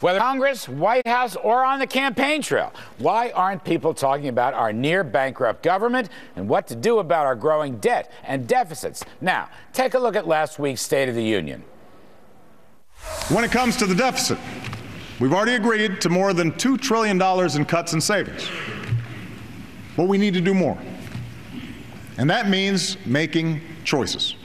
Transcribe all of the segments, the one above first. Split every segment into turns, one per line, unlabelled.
Whether Congress, White House, or on the campaign trail, why aren't people talking about our near-bankrupt government and what to do about our growing debt and deficits? Now, take a look at last week's State of the Union.
When it comes to the deficit, we've already agreed to more than $2 trillion in cuts and savings. But we need to do more. And that means making choices.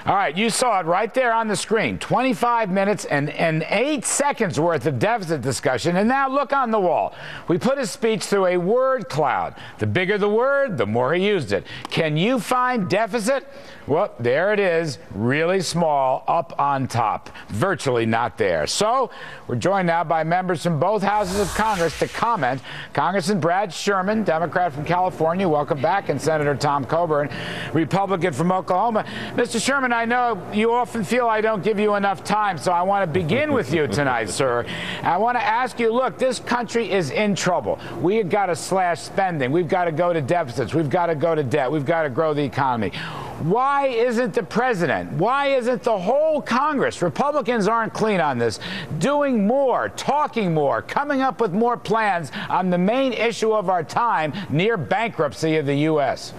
All right, you saw it right there on the screen. 25 minutes and 8 seconds worth of deficit discussion. And now look on the wall. We put his speech through a word cloud. The bigger the word, the more he used it. Can you find deficit? Well, there it is, really small, up on top, virtually not there. So we're joined now by members from both houses of Congress to comment. Congressman Brad Sherman, Democrat from California, welcome back, and Senator Tom Coburn, Republican from Oklahoma. Mr. Sherman, I know you often feel I don't give you enough time, so I want to begin with you tonight, sir. I want to ask you, look, this country is in trouble. We've got to slash spending. We've got to go to deficits. We've got to go to debt. We've got to grow the economy. Why isn't the president, why isn't the whole Congress, Republicans aren't clean on this, doing more, talking more, coming up with more plans on the main issue of our time, near bankruptcy of the U.S.?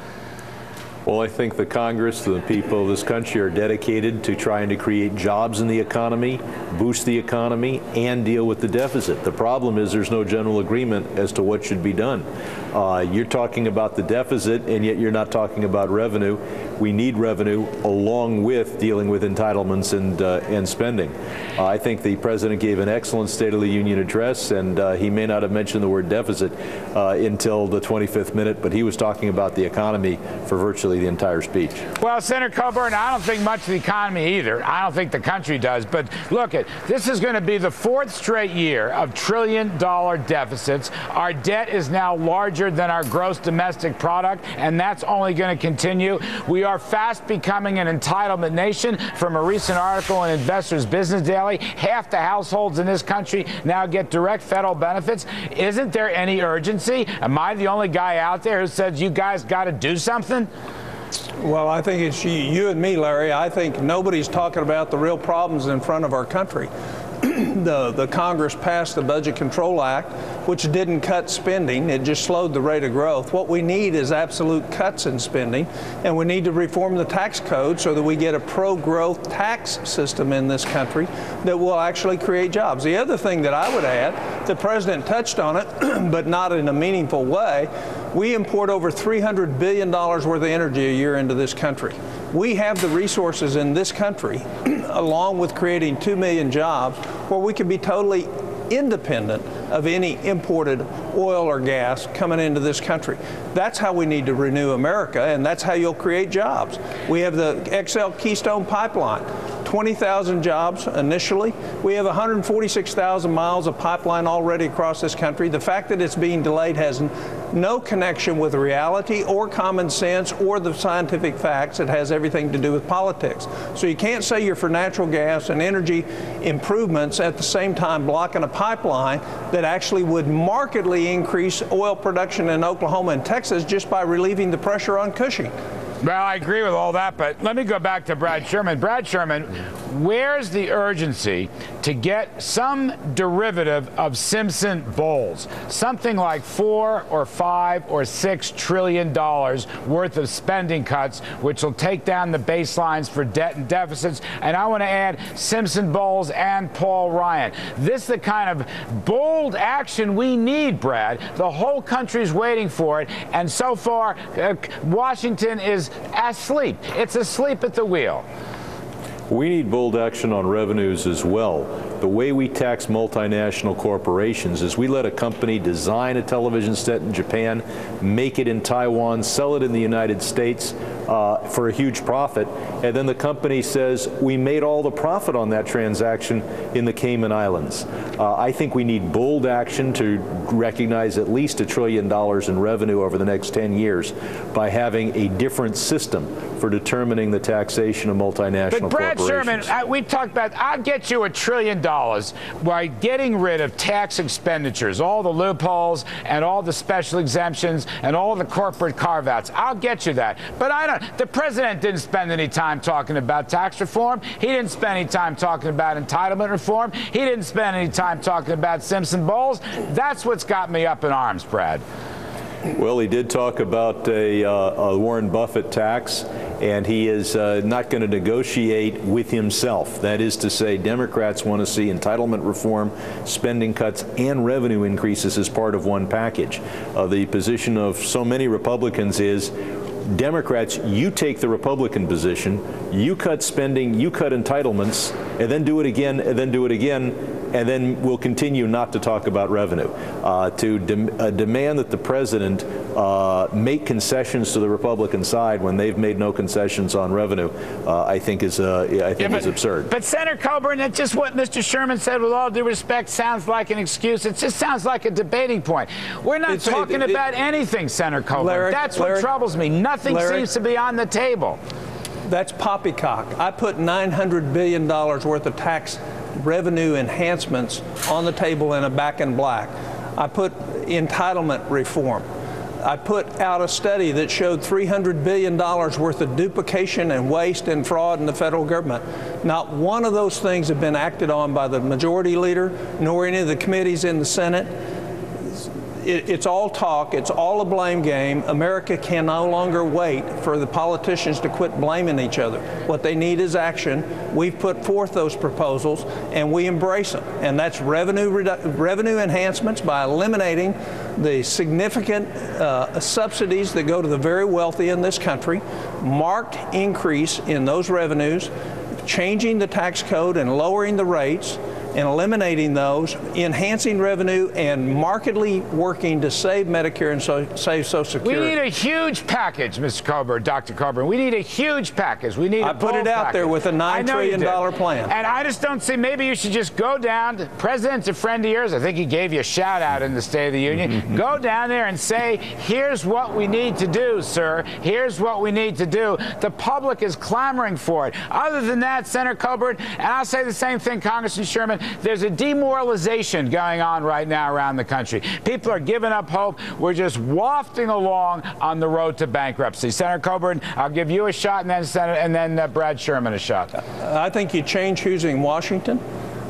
Well, I think the Congress, the people of this country are dedicated to trying to create jobs in the economy, boost the economy, and deal with the deficit. The problem is there's no general agreement as to what should be done. You're talking about the deficit, and yet you're not talking about revenue. We need revenue along with dealing with entitlements and spending. I think the president gave an excellent State of the Union address, and he may not have mentioned the word deficit until the 25th minute, but he was talking about the economy for virtually the entire speech.
Well, Senator Coburn, I don't think much of the economy either. I don't think the country does. But look, this is going to be the fourth straight year of trillion-dollar deficits. Our debt is now larger than our gross domestic product, and that's only going to continue. We are fast becoming an entitlement nation. From a recent article in Investor's Business Daily, half the households in this country now get direct federal benefits. Isn't there any urgency? Am I the only guy out there who says you guys got to do something?
Well, I think it's you and me, Larry. I think nobody's talking about the real problems in front of our country. The Congress passed the Budget Control Act, which didn't cut spending. It just slowed the rate of growth. What we need is absolute cuts in spending, and we need to reform the tax code so that we get a pro-growth tax system in this country that will actually create jobs. The other thing that I would add, the president touched on it, but not in a meaningful way. We import over $300 billion worth of energy a year into this country. We have the resources in this country, along with creating 2 million jobs, where we can be totally independent of any imported oil or gas coming into this country. That's how we need to renew America, and that's how you'll create jobs. We have the Keystone pipeline. 20,000 jobs initially. We have 146,000 miles of pipeline already across this country. The fact that it's being delayed has no connection with reality or common sense or the scientific facts. It has everything to do with politics. So you can't say you're for natural gas and energy improvements at the same time blocking a pipeline that actually would markedly increase oil production in Oklahoma and Texas just by relieving the pressure on Cushing.
Well, I agree with all that, but let me go back to Brad Sherman. Brad Sherman, where's the urgency to get some derivative of Simpson Bowles? Something like $4 or $5 or $6 trillion worth of spending cuts, which will take down the baselines for debt and deficits. And I want to add Simpson Bowles and Paul Ryan. This is the kind of bold action we need, Brad. The whole country's waiting for it. And so far, Washington is asleep. It's asleep at the wheel.
We need bold action on revenues as well. The way we tax multinational corporations is we let a company design a television set in Japan, make it in Taiwan, sell it in the United States for a huge profit, and then the company says we made all the profit on that transaction in the Cayman Islands. I think we need bold action to recognize at least $1 trillion in revenue over the next 10 years by having a different system for determining the taxation of multinational corporations.
But Brad Sherman, we've talked about, I'll get you $1 trillion by getting rid of tax expenditures, all the loopholes and all the special exemptions and all the corporate carve-outs. I'll get you that. But about it. The president didn't spend any time talking about tax reform. He didn't spend any time talking about entitlement reform. He didn't spend any time talking about Simpson Bowles. That's what's got me up in arms, Brad.
Well, he did talk about a Warren Buffett tax, and he is not going to negotiate with himself. That is to say, Democrats want to see entitlement reform, spending cuts, and revenue increases as part of one package. The position of so many Republicans is, Democrats, you take the Republican position, you cut spending, you cut entitlements, and then do it again, and then do it again, and then we'll continue not to talk about revenue. To demand that the president make concessions to the Republican side when they've made no concessions on revenue, I think is absurd.
But Senator Coburn, that's just what Mr. Sherman said, with all due respect, sounds like an excuse. It just sounds like a debating point. We're not talking about anything, Senator Coburn. That's what troubles me. Nothing seems to be on the table.
That's poppycock. I put $900 billion worth of tax revenue enhancements on the table in a back in black. I put entitlement reform. I put out a study that showed $300 billion worth of duplication and waste and fraud in the federal government. Not one of those things have been acted on by the majority leader, nor any of the committees in the Senate. It's all talk. It's all a blame game. America can no longer wait for the politicians to quit blaming each other. What they need is action. We've put forth those proposals, and we embrace them. And that's revenue enhancements by eliminating the significant subsidies that go to the very wealthy in this country, marked increase in those revenues, changing the tax code and lowering the rates, and eliminating those, enhancing revenue, and markedly working to save Medicare and save Social Security.
We need a huge package, Mr. Coburn, Dr. Coburn. We need a huge package. We need
I put it out there with a $9 trillion plan.
And I just don't see, maybe you should just go down. The president's a friend of yours. I think he gave you a shout out in the State of the Union. Go down there and say, here's what we need to do, sir. Here's what we need to do. The public is clamoring for it. Other than that, Senator Coburn, and I'll say the same thing, Congressman Sherman, there's a demoralization going on right now around the country. People are giving up hope. We're just wafting along on the road to bankruptcy. Senator Coburn, I'll give you a shot, and then Brad Sherman a shot.
I think you change who's in Washington.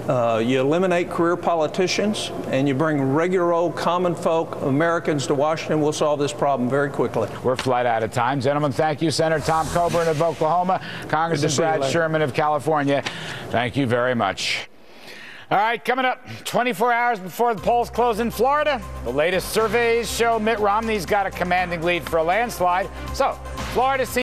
You eliminate career politicians, and you bring regular old common folk Americans to Washington. We'll solve this problem very quickly.
We're flat out of time. Gentlemen, thank you. Senator Tom Coburn of Oklahoma, Congressman Brad Sherman of California. Thank you very much. All right, coming up 24 hours before the polls close in Florida, the latest surveys show Mitt Romney's got a commanding lead for a landslide. So, Florida seems